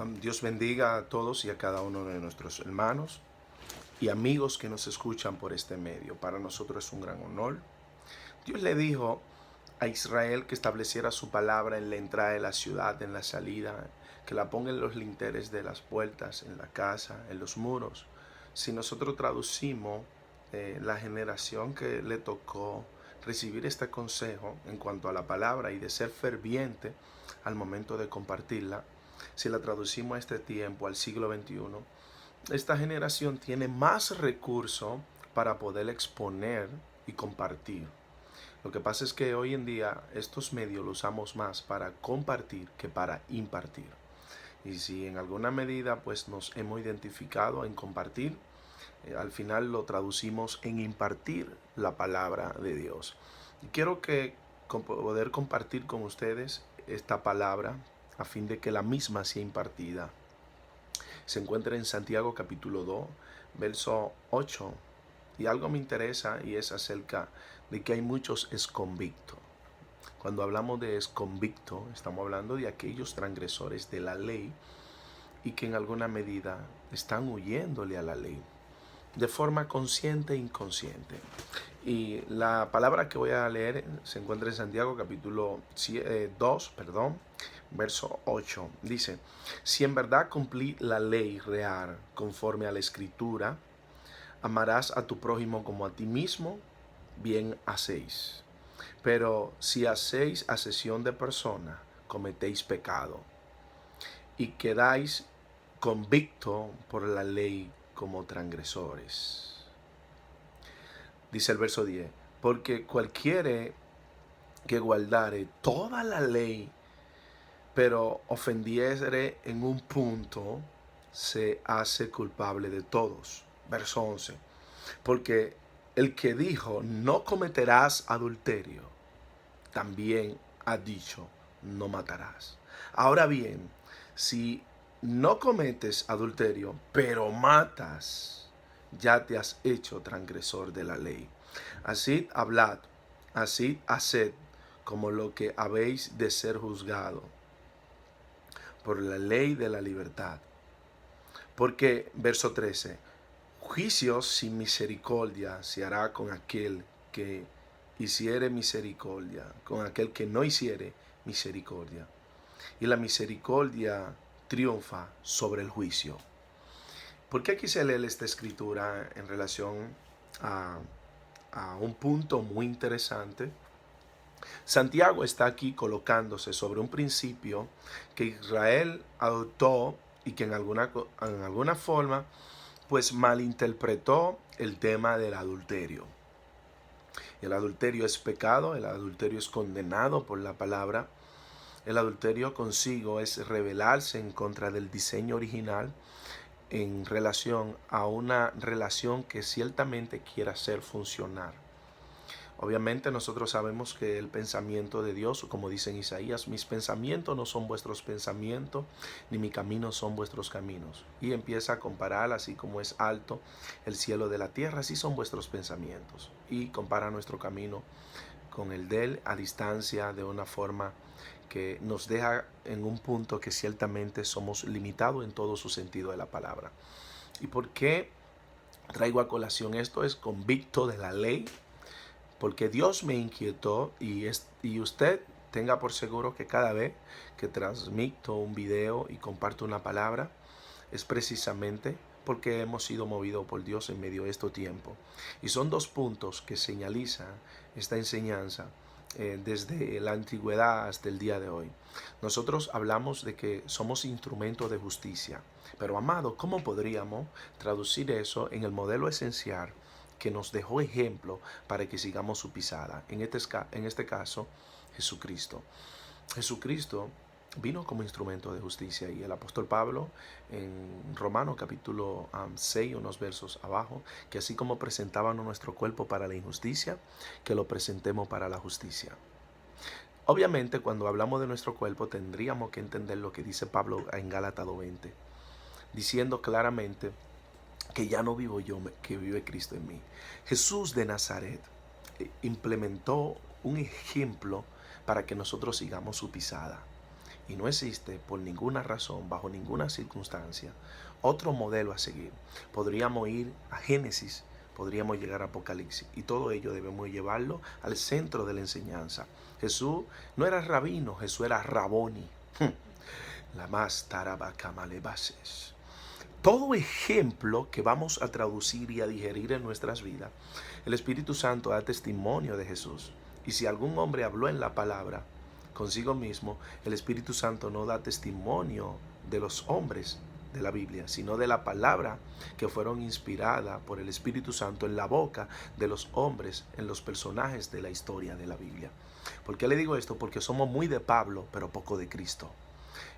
Dios bendiga a todos y a cada uno de nuestros hermanos y amigos que nos escuchan por este medio. Para nosotros es un gran honor. Dios le dijo a Israel que estableciera su palabra en la entrada de la ciudad, en la salida, que la ponga en los linteles de las puertas, en la casa, en los muros. Si nosotros traducimos la generación que le tocó recibir este consejo en cuanto a la palabra y de ser ferviente al momento de compartirla, si la traducimos a este tiempo, al siglo XXI, esta generación tiene más recursos para poder exponer y compartir. Lo que pasa es que hoy en día estos medios los usamos más para compartir que para impartir. Y si en alguna medida pues nos hemos identificado en compartir, al final lo traducimos en impartir la palabra de Dios. Y quiero poder compartir con ustedes esta palabra a fin de que la misma sea impartida. Se encuentra en Santiago capítulo 2, verso 8. Y algo me interesa y es acerca de que hay muchos exconvictos. Cuando hablamos de exconvicto, estamos hablando de aquellos transgresores de la ley y que en alguna medida están huyéndole a la ley, de forma consciente e inconsciente. Y la palabra que voy a leer se encuentra en Santiago capítulo 2, verso 8. Dice: si en verdad cumplí la ley real conforme a la escritura, amarás a tu prójimo como a ti mismo, bien hacéis. Pero si hacéis asesión de persona, cometéis pecado y quedáis convicto por la ley como transgresores. Dice el verso 10, porque cualquiera que guardare toda la ley, pero ofendiere en un punto, se hace culpable de todos. Verso 11, porque el que dijo, no cometerás adulterio, también ha dicho, no matarás. Ahora bien, si no cometes adulterio, pero matas, ya te has hecho transgresor de la ley. Así hablad, así haced, como lo que habéis de ser juzgado por la ley de la libertad. Porque, verso 13, juicio sin misericordia se hará con aquel que hiciere misericordia, con aquel que no hiciere misericordia. Y la misericordia triunfa sobre el juicio. ¿Por qué quise leer esta escritura en relación a un punto muy interesante? Santiago está aquí colocándose sobre un principio que Israel adoptó y que en alguna forma pues malinterpretó el tema del adulterio. El adulterio es pecado, el adulterio es condenado por la palabra. El adulterio consigo es rebelarse en contra del diseño original en relación a una relación que ciertamente quiera ser funcional. Obviamente nosotros sabemos que el pensamiento de Dios, como dice en Isaías, mis pensamientos no son vuestros pensamientos, ni mis caminos son vuestros caminos. Y empieza a comparar, así como es alto el cielo de la tierra, así son vuestros pensamientos. Y compara nuestro camino con el de Él a distancia, de una forma que nos deja en un punto que ciertamente somos limitados en todo su sentido de la palabra. ¿Y por qué traigo a colación esto? Es convicto de la ley, porque Dios me inquietó y usted tenga por seguro que cada vez que transmito un video y comparto una palabra es precisamente porque hemos sido movidos por Dios en medio de este tiempo. Y son dos puntos que señalizan esta enseñanza desde la antigüedad hasta el día de hoy. Nosotros hablamos de que somos instrumentos de justicia, pero amado, ¿cómo podríamos traducir eso en el modelo esencial que nos dejó ejemplo para que sigamos su pisada? En este caso, Jesucristo. Jesucristo vino como instrumento de justicia y el apóstol Pablo en Romanos capítulo 6, unos versos abajo, que así como presentaban nuestro cuerpo para la injusticia, que lo presentemos para la justicia. Obviamente cuando hablamos de nuestro cuerpo tendríamos que entender lo que dice Pablo en Gálatas 2:20, diciendo claramente que ya no vivo yo, que vive Cristo en mí. Jesús de Nazaret implementó un ejemplo para que nosotros sigamos su pisada. Y no existe por ninguna razón, bajo ninguna circunstancia, otro modelo a seguir. Podríamos ir a Génesis, podríamos llegar a Apocalipsis, y todo ello debemos llevarlo al centro de la enseñanza. Jesús no era rabino, Jesús era Raboni. La más tarabacamalebases. Todo ejemplo que vamos a traducir y a digerir en nuestras vidas, el Espíritu Santo da testimonio de Jesús. Y si algún hombre habló en la palabra consigo mismo, el Espíritu Santo no da testimonio de los hombres de la Biblia, sino de la palabra que fueron inspiradas por el Espíritu Santo en la boca de los hombres, en los personajes de la historia de la Biblia. ¿Por qué le digo esto? Porque somos muy de Pablo, pero poco de Cristo.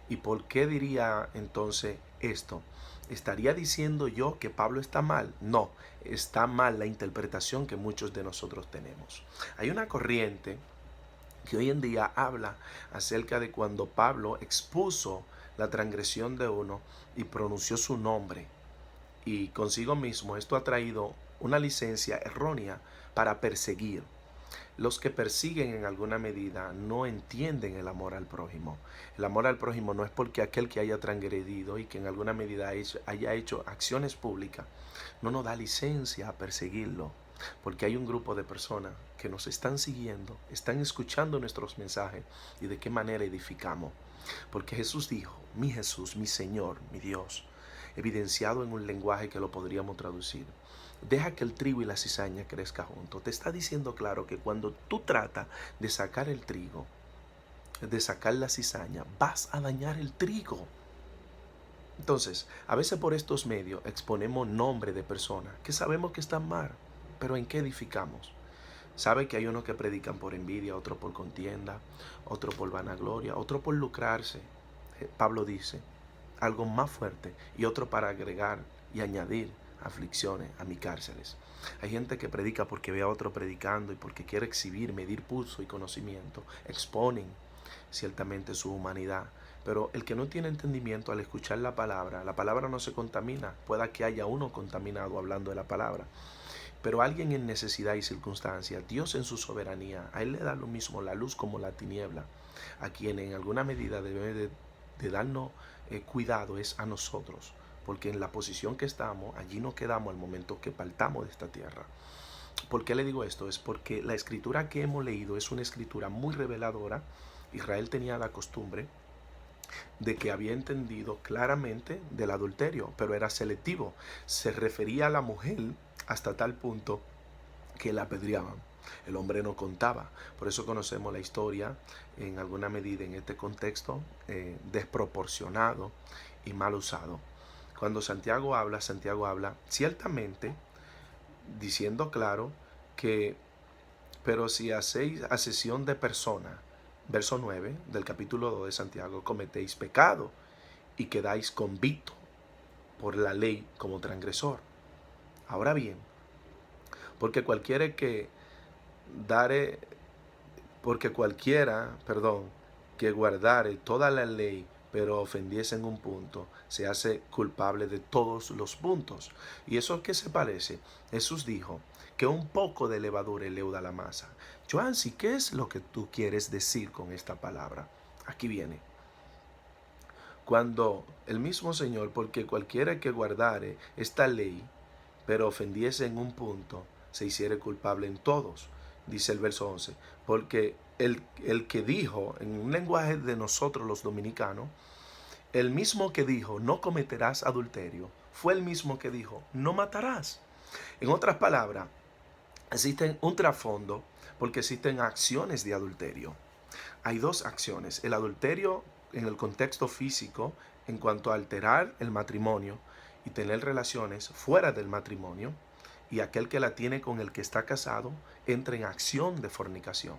¿Y por qué diría entonces esto? ¿Estaría diciendo yo que Pablo está mal? No, está mal la interpretación que muchos de nosotros tenemos. Hay una corriente que hoy en día habla acerca de cuando Pablo expuso la transgresión de uno y pronunció su nombre. Y consigo mismo esto ha traído una licencia errónea para perseguir. Los que persiguen en alguna medida no entienden el amor al prójimo. El amor al prójimo no es porque aquel que haya transgredido y que en alguna medida haya hecho acciones públicas no nos da licencia a perseguirlo. Porque hay un grupo de personas que nos están siguiendo, están escuchando nuestros mensajes y de qué manera edificamos. Porque Jesús dijo, mi Jesús, mi Señor, mi Dios, evidenciado en un lenguaje que lo podríamos traducir. Deja que el trigo y la cizaña crezca juntos. Te está diciendo claro que cuando tú tratas de sacar el trigo, de sacar la cizaña, vas a dañar el trigo. Entonces, a veces por estos medios exponemos nombres de personas que sabemos que están mal, pero ¿en qué edificamos? Sabe que hay unos que predican por envidia, otro por contienda, otro por vanagloria, otro por lucrarse. Pablo dice algo más fuerte, y otro para agregar y añadir aflicciones a mis cárceles. Hay gente que predica porque ve a otro predicando y porque quiere exhibir, medir pulso y conocimiento. Exponen ciertamente su humanidad. Pero el que no tiene entendimiento al escuchar la palabra no se contamina. Pueda que haya uno contaminado hablando de la palabra. Pero alguien en necesidad y circunstancia, Dios en su soberanía, a él le da lo mismo la luz como la tiniebla. A quien en alguna medida debe de darnos cuidado es a nosotros, porque en la posición que estamos, allí nos quedamos al momento que partamos de esta tierra. ¿Por qué le digo esto? Es porque la escritura que hemos leído es una escritura muy reveladora. Israel tenía la costumbre de que había entendido claramente del adulterio, pero era selectivo. Se refería a la mujer hasta tal punto que la apedreaban. El hombre no contaba. Por eso conocemos la historia en alguna medida en este contexto desproporcionado y mal usado. Cuando Santiago habla ciertamente diciendo claro que, pero si hacéis asesión de persona, verso 9 del capítulo 2 de Santiago, cometéis pecado y quedáis convictos por la ley como transgresor. Ahora bien, porque cualquiera que guardare toda la ley, pero ofendiese en un punto, se hace culpable de todos los puntos. ¿Y eso qué se parece? Jesús dijo que un poco de levadura leuda la masa. Joansi, ¿qué es lo que tú quieres decir con esta palabra? Aquí viene. Cuando el mismo Señor, porque cualquiera que guardare esta ley, pero ofendiese en un punto, se hiciere culpable en todos. Dice el verso 11, porque el que dijo, en un lenguaje de nosotros los dominicanos, el mismo que dijo, no cometerás adulterio, fue el mismo que dijo, no matarás. En otras palabras, existen un trasfondo porque existen acciones de adulterio. Hay dos acciones. El adulterio en el contexto físico, en cuanto a alterar el matrimonio y tener relaciones fuera del matrimonio, y aquel que la tiene con el que está casado entra en acción de fornicación.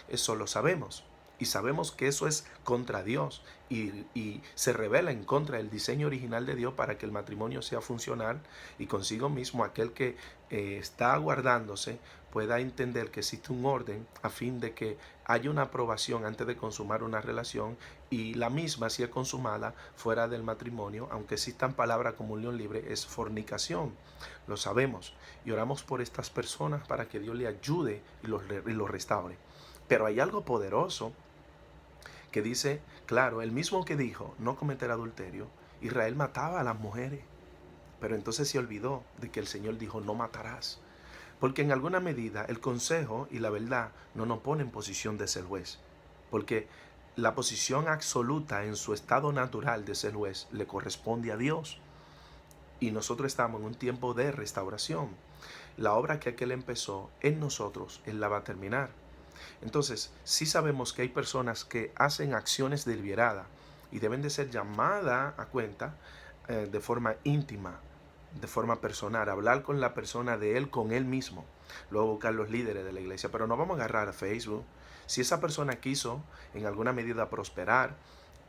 Eso lo sabemos. Y sabemos que eso es contra Dios y se revela en contra del diseño original de Dios para que el matrimonio sea funcional y consigo mismo aquel que está guardándose pueda entender que existe un orden a fin de que haya una aprobación antes de consumar una relación y la misma, si es consumada fuera del matrimonio, aunque existan palabras como unión libre, es fornicación. Lo sabemos y oramos por estas personas para que Dios le ayude y los restaure. Pero hay algo poderoso que dice, claro, el mismo que dijo no cometer adulterio, Israel mataba a las mujeres, pero entonces se olvidó de que el Señor dijo no matarás. Porque en alguna medida el consejo y la verdad no nos pone en posición de ser juez. Porque la posición absoluta en su estado natural de ser juez le corresponde a Dios. Y nosotros estamos en un tiempo de restauración. La obra que aquel empezó en nosotros, Él la va a terminar. Entonces, sí sabemos que hay personas que hacen acciones deliberadas y deben de ser llamadas a cuenta de forma íntima, de forma personal, hablar con la persona de él, con él mismo, luego buscar los líderes de la iglesia, pero no vamos a agarrar a Facebook. Si esa persona quiso en alguna medida prosperar,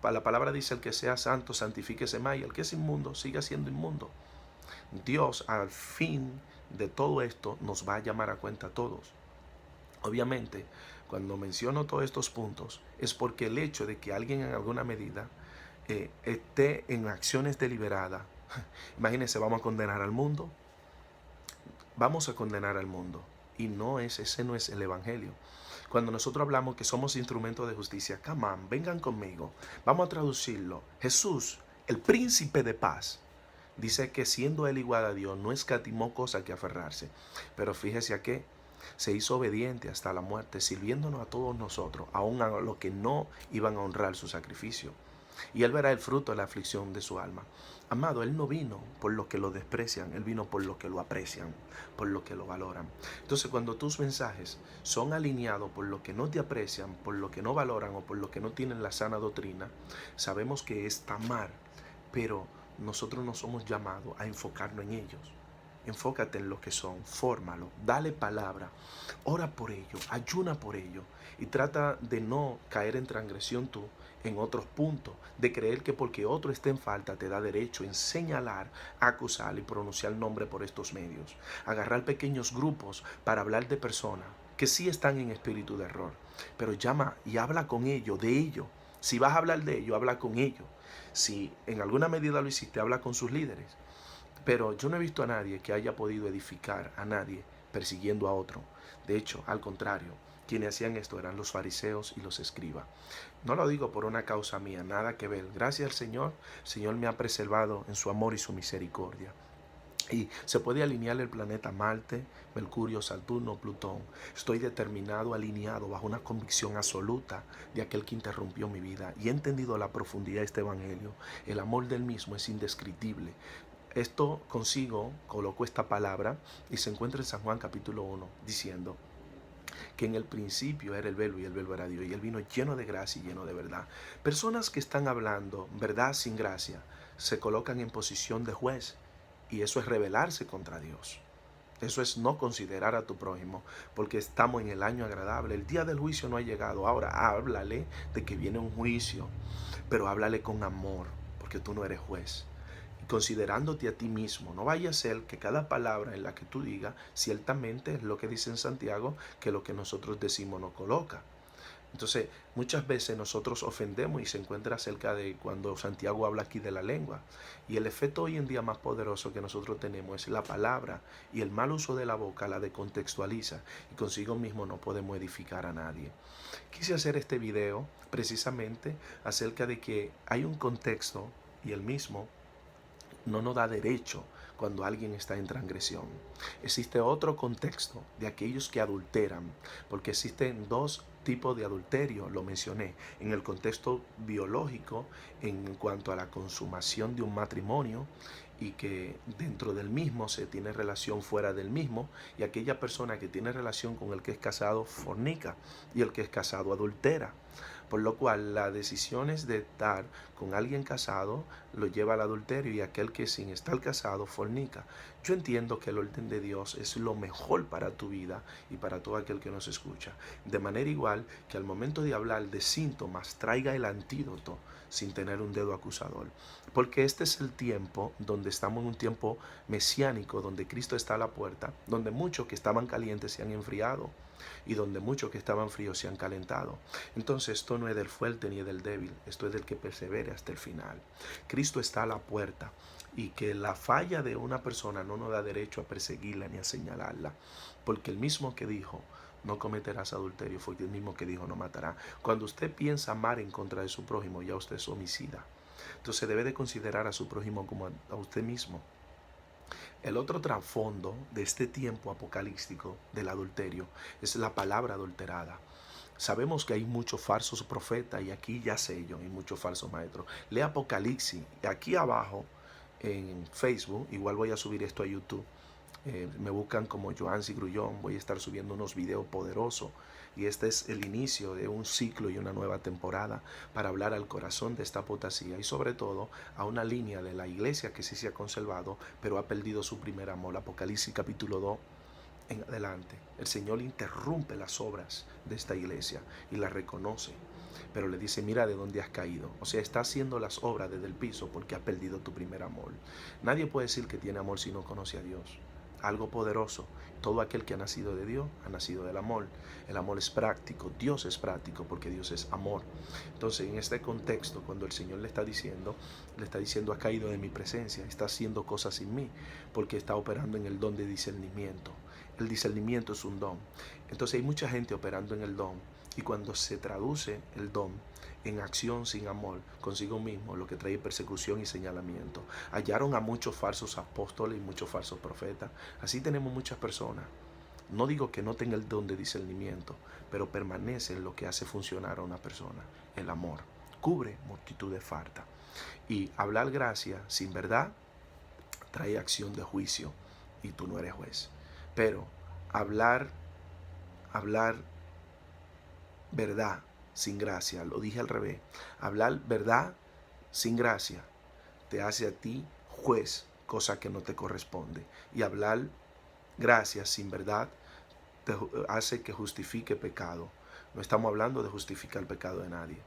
la palabra dice el que sea santo, santifíquese más, y el que es inmundo, siga siendo inmundo. Dios al fin de todo esto nos va a llamar a cuenta a todos. Obviamente, cuando menciono todos estos puntos, es porque el hecho de que alguien en alguna medida esté en acciones deliberadas, imagínense, vamos a condenar al mundo, vamos a condenar al mundo, y ese no es el evangelio. Cuando nosotros hablamos que somos instrumentos de justicia, come on, vengan conmigo, vamos a traducirlo. Jesús, el príncipe de paz, dice que siendo él igual a Dios, no escatimó cosa que aferrarse, pero fíjese a qué, se hizo obediente hasta la muerte, sirviéndonos a todos nosotros, aun a los que no iban a honrar su sacrificio. Y él verá el fruto de la aflicción de su alma. Amado, él no vino por los que lo desprecian, él vino por los que lo aprecian, por los que lo valoran. Entonces, cuando tus mensajes son alineados por los que no te aprecian, por los que no valoran o por los que no tienen la sana doctrina, sabemos que está mal, pero nosotros no somos llamados a enfocarnos en ellos. Enfócate en lo que son, fórmalo, dale palabra, ora por ello, ayuna por ello y trata de no caer en transgresión tú en otros puntos, de creer que porque otro esté en falta te da derecho en señalar, acusar y pronunciar nombre por estos medios. Agarrar pequeños grupos para hablar de personas que sí están en espíritu de error, pero llama y habla con ellos, de ellos. Si vas a hablar de ellos, habla con ellos. Si en alguna medida lo hiciste, habla con sus líderes. Pero yo no he visto a nadie que haya podido edificar a nadie persiguiendo a otro. De hecho, al contrario, quienes hacían esto eran los fariseos y los escribas. No lo digo por una causa mía, nada que ver. Gracias al Señor, el Señor me ha preservado en su amor y su misericordia. Y se puede alinear el planeta Marte, Mercurio, Saturno, Plutón. Estoy determinado, alineado bajo una convicción absoluta de aquel que interrumpió mi vida. Y he entendido la profundidad de este evangelio. El amor del mismo es indescriptible. Esto consigo, coloco esta palabra y se encuentra en San Juan capítulo 1 diciendo que en el principio era el verbo y el verbo era Dios y él vino lleno de gracia y lleno de verdad. Personas que están hablando verdad sin gracia se colocan en posición de juez y eso es rebelarse contra Dios. Eso es no considerar a tu prójimo, porque estamos en el año agradable. El día del juicio no ha llegado. Ahora háblale de que viene un juicio, pero háblale con amor, porque tú no eres juez. Considerándote a ti mismo, no vaya a ser que cada palabra en la que tú digas ciertamente es lo que dice en Santiago, que lo que nosotros decimos no coloca. Entonces, muchas veces nosotros ofendemos y se encuentra acerca de cuando Santiago habla aquí de la lengua. Y el efecto hoy en día más poderoso que nosotros tenemos es la palabra, y el mal uso de la boca la decontextualiza y consigo mismo no podemos edificar a nadie. Quise hacer este video precisamente acerca de que hay un contexto y el mismo no nos da derecho cuando alguien está en transgresión. Existe otro contexto de aquellos que adulteran, porque existen dos tipos de adulterio, lo mencioné, en el contexto biológico en cuanto a la consumación de un matrimonio y que dentro del mismo se tiene relación fuera del mismo, y aquella persona que tiene relación con el que es casado fornica y el que es casado adultera. Por lo cual las decisiones de estar con alguien casado lo lleva al adulterio y aquel que sin estar casado fornica. Yo entiendo que el orden de Dios es lo mejor para tu vida y para todo aquel que nos escucha. De manera igual que al momento de hablar de síntomas traiga el antídoto sin tener un dedo acusador. Porque este es el tiempo donde estamos en un tiempo mesiánico, donde Cristo está a la puerta, donde muchos que estaban calientes se han enfriado y donde muchos que estaban fríos se han calentado. Entonces esto no es del fuerte ni del débil, esto es del que persevere hasta el final. Cristo está a la puerta y que la falla de una persona no nos da derecho a perseguirla ni a señalarla, porque el mismo que dijo no cometerás adulterio, fue el mismo que dijo no matará. Cuando usted piensa amar en contra de su prójimo, ya usted es homicida. Entonces debe de considerar a su prójimo como a usted mismo. El otro trasfondo de este tiempo apocalíptico del adulterio es la palabra adulterada. Sabemos que hay muchos falsos profetas y aquí ya sé yo, hay muchos falsos maestros. Lee Apocalipsis, aquí abajo en Facebook, igual voy a subir esto a YouTube. Me buscan como Joansi Grullón, voy a estar subiendo unos videos poderosos y este es el inicio de un ciclo y una nueva temporada para hablar al corazón de esta apostasía y sobre todo a una línea de la iglesia que sí se ha conservado pero ha perdido su primer amor. Apocalipsis capítulo 2 en adelante. El Señor interrumpe las obras de esta iglesia y las reconoce, pero le dice, mira de dónde has caído. O sea, está haciendo las obras desde el piso porque has perdido tu primer amor. Nadie puede decir que tiene amor si no conoce a Dios. Algo poderoso. Todo aquel que ha nacido de Dios ha nacido del amor. El amor es práctico. Dios es práctico porque Dios es amor. Entonces, en este contexto, cuando el Señor le está diciendo, has caído de mi presencia, está haciendo cosas sin mí, porque está operando en el don de discernimiento. El discernimiento es un don. Entonces, hay mucha gente operando en el don y cuando se traduce el don en acción sin amor consigo mismo, lo que trae persecución y señalamiento. Hallaron a muchos falsos apóstoles y muchos falsos profetas. Así tenemos muchas personas. No digo que no tenga el don de discernimiento, pero permanece en lo que hace funcionar a una persona, el amor. Cubre multitud de faltas. Y hablar gracia sin verdad trae acción de juicio y tú no eres juez. Pero hablar verdad sin gracia, lo dije al revés, hablar verdad sin gracia te hace a ti juez, cosa que no te corresponde. Y hablar gracia sin verdad te hace que justifique pecado. No estamos hablando de justificar el pecado de nadie.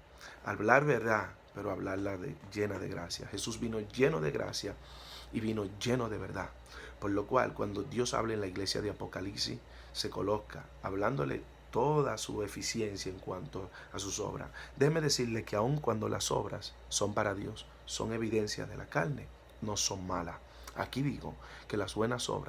Hablar verdad, pero hablarla llena de gracia. Jesús vino lleno de gracia y vino lleno de verdad. Por lo cual, cuando Dios habla en la iglesia de Apocalipsis, se coloca hablándole toda su eficiencia en cuanto a sus obras. Déjeme decirle que aun cuando las obras son para Dios, son evidencias de la carne, no son malas. Aquí digo que las buenas obras